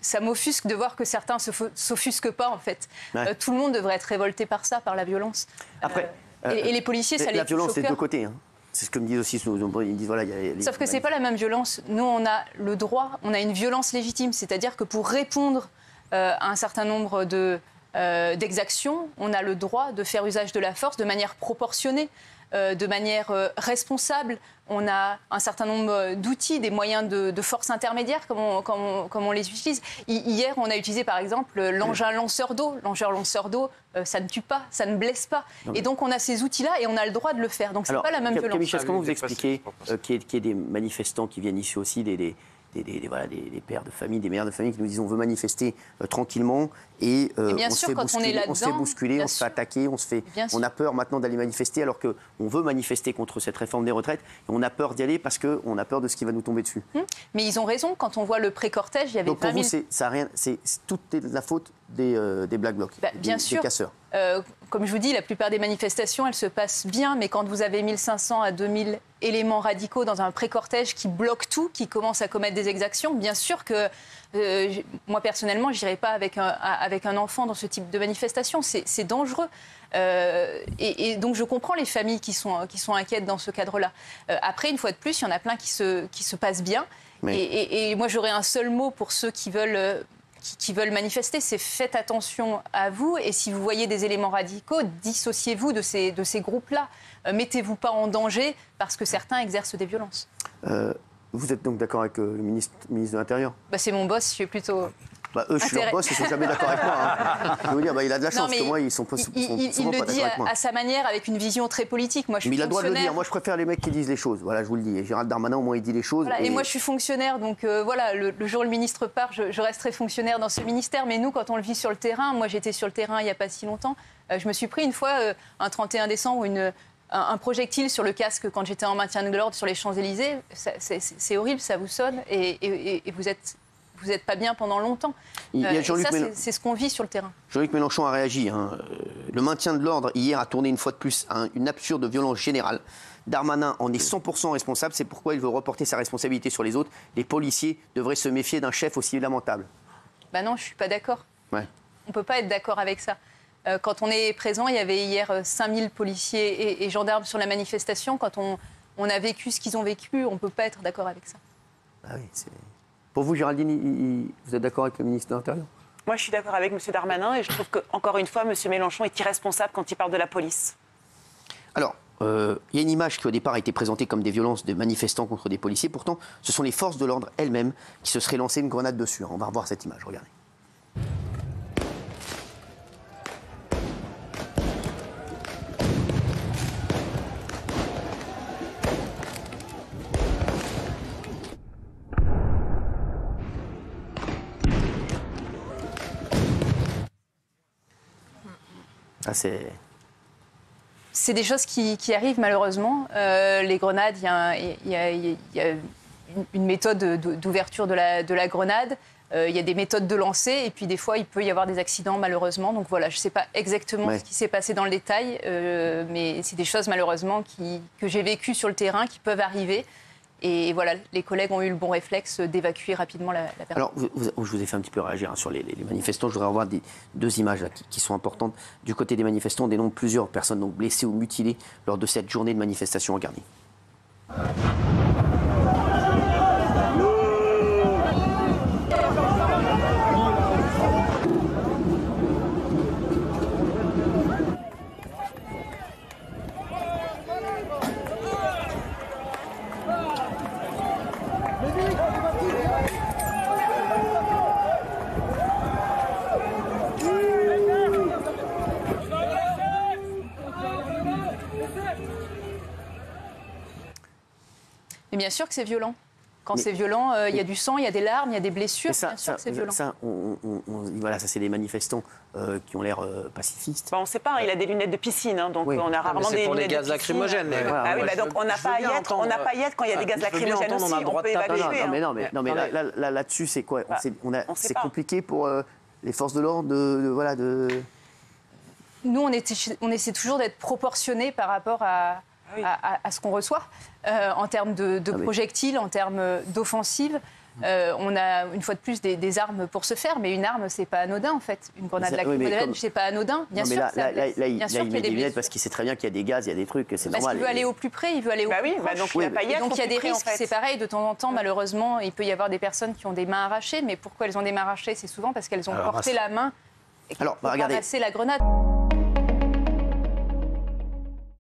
ça m'offusque de voir que certains ne s'offusquent pas, en fait. Ouais. Tout le monde devrait être révolté par ça, par la violence. Après, et les policiers, ça les touche au cœur. La violence, c'est de deux côtés. Hein. C'est ce que me disent aussi. Ils disent, voilà, Sauf que ce n'est pas la même violence. Nous, on a le droit, on a une violence légitime. C'est-à-dire que pour répondre à un certain nombre d'exactions, on a le droit de faire usage de la force de manière proportionnée, de manière responsable. On a un certain nombre d'outils, des moyens de force intermédiaire, comme on les utilise. Hier, on a utilisé par exemple l'engin lanceur d'eau. L'engin lanceur d'eau, ça ne tue pas, ça ne blesse pas. Et donc on a ces outils-là et on a le droit de le faire. Donc c'est pas la même violence. Camille Chasse, comment vous expliquez qu'il y ait des manifestants qui viennent ici aussi, des pères de famille, des mères de famille qui nous disent on veut manifester tranquillement et on se fait bousculer, on se fait attaquer, on a peur maintenant d'aller manifester alors qu'on veut manifester contre cette réforme des retraites et on a peur d'y aller parce qu'on a peur de ce qui va nous tomber dessus. Mais ils ont raison, quand on voit le pré-cortège, il y avait 20 000... Donc pour vous, c'est toute la faute des Black Blocs, des casseurs. Comme je vous dis, la plupart des manifestations, elles se passent bien, mais quand vous avez 1500 à 2000 éléments radicaux dans un pré-cortège qui bloquent tout, qui commencent à commettre des exactions, bien sûr que moi, personnellement, je n'irai pas avec un enfant dans ce type de manifestation. C'est dangereux. Et donc, je comprends les familles qui sont inquiètes dans ce cadre-là. Après, une fois de plus, il y en a plein qui se passent bien. Et moi, j'aurais un seul mot pour ceux qui veulent manifester, c'est faites attention à vous et si vous voyez des éléments radicaux, dissociez-vous de ces groupes-là. Mettez-vous pas en danger parce que certains exercent des violences. Vous êtes donc d'accord avec le ministre de l'Intérieur ? C'est mon boss, je suis plutôt... eux, je suis leur boss, ils sont jamais d'accord avec moi. Hein. Je veux dire, il a de la chance que moi, ils sont souvent pas d'accord avec moi. Il le dit à sa manière, avec une vision très politique. Moi, je suis mais il a le droit de le fonctionnaire. dire. Moi, je préfère les mecs qui disent les choses. Voilà, je vous le dis. Et Gérald Darmanin, au moins, il dit les choses. Voilà, et moi, je suis fonctionnaire. Donc, voilà, le jour où le ministre part, je resterai fonctionnaire dans ce ministère. Mais nous, quand on le vit sur le terrain, moi, j'étais sur le terrain il n'y a pas si longtemps. Je me suis pris une fois, un 31 décembre, un projectile sur le casque quand j'étais en maintien de l'ordre sur les Champs-Élysées. C'est horrible, ça vous sonne. Et vous n'êtes pas bien pendant longtemps. C'est ce qu'on vit sur le terrain. Jean-Luc Mélenchon a réagi. Le maintien de l'ordre, hier, a tourné une fois de plus à une absurde violence générale. Darmanin en est 100% responsable. C'est pourquoi il veut reporter sa responsabilité sur les autres. Les policiers devraient se méfier d'un chef aussi lamentable. Non, je ne suis pas d'accord. Ouais. On ne peut pas être d'accord avec ça. Quand on est présent, il y avait hier 5000 policiers et gendarmes sur la manifestation. Quand on a vécu ce qu'ils ont vécu, on ne peut pas être d'accord avec ça. Oui, pour vous, Géraldine, vous êtes d'accord avec le ministre de l'Intérieur ? Moi, je suis d'accord avec M. Darmanin et je trouve qu'encore une fois, M. Mélenchon est irresponsable quand il parle de la police. Alors, il y a une image qui, au départ, a été présentée comme des violences de manifestants contre des policiers. Pourtant, ce sont les forces de l'ordre elles-mêmes qui se seraient lancées une grenade dessus. On va revoir cette image, regardez. C'est des choses qui arrivent malheureusement. Les grenades, il y a une méthode d'ouverture de la grenade. Il y a des méthodes de lancer et puis des fois il peut y avoir des accidents malheureusement. Donc voilà, je ne sais pas exactement ce qui s'est passé dans le détail, mais c'est des choses malheureusement que j'ai vécues sur le terrain qui peuvent arriver. Et voilà, les collègues ont eu le bon réflexe d'évacuer rapidement la personne. Alors, je vous ai fait un petit peu réagir sur les manifestants. Je voudrais avoir deux images là, qui sont importantes. Du côté des manifestants, on dénombre plusieurs personnes donc blessées ou mutilées lors de cette journée de manifestation. Regardez. Mais bien sûr que c'est violent. Quand c'est violent, il y a du sang, il y a des larmes, il y a des blessures. Bien sûr que c'est violent. Voilà, ça c'est des manifestants qui ont l'air pacifistes. On ne sait pas, il a des lunettes de piscine, donc on a rarement des lunettes de lacrymogènes. Donc on n'a pas à y être quand il y a des gaz lacrymogènes aussi. On peut évacuer. Non, mais là-dessus, c'est quoi ? C'est compliqué pour les forces de l'ordre Nous, on essaie toujours d'être proportionnés par rapport à ce qu'on reçoit en termes de projectiles, en termes d'offensives. On a une fois de plus des armes pour se faire, mais une arme, c'est pas anodin en fait. Une grenade lacrymogène, c'est pas anodin. Bien sûr, il met des lunettes parce qu'il sait très bien qu'il y a des gaz, il y a des trucs, c'est normal. Parce qu'il veut aller au plus près, il veut aller au plus proche. Donc il y a des risques. C'est pareil, de temps en temps, malheureusement, il peut y avoir des personnes qui ont des mains arrachées, mais pourquoi elles ont des mains arrachées? C'est souvent parce qu'elles ont porté la main et qu'elles ont ramassé la grenade.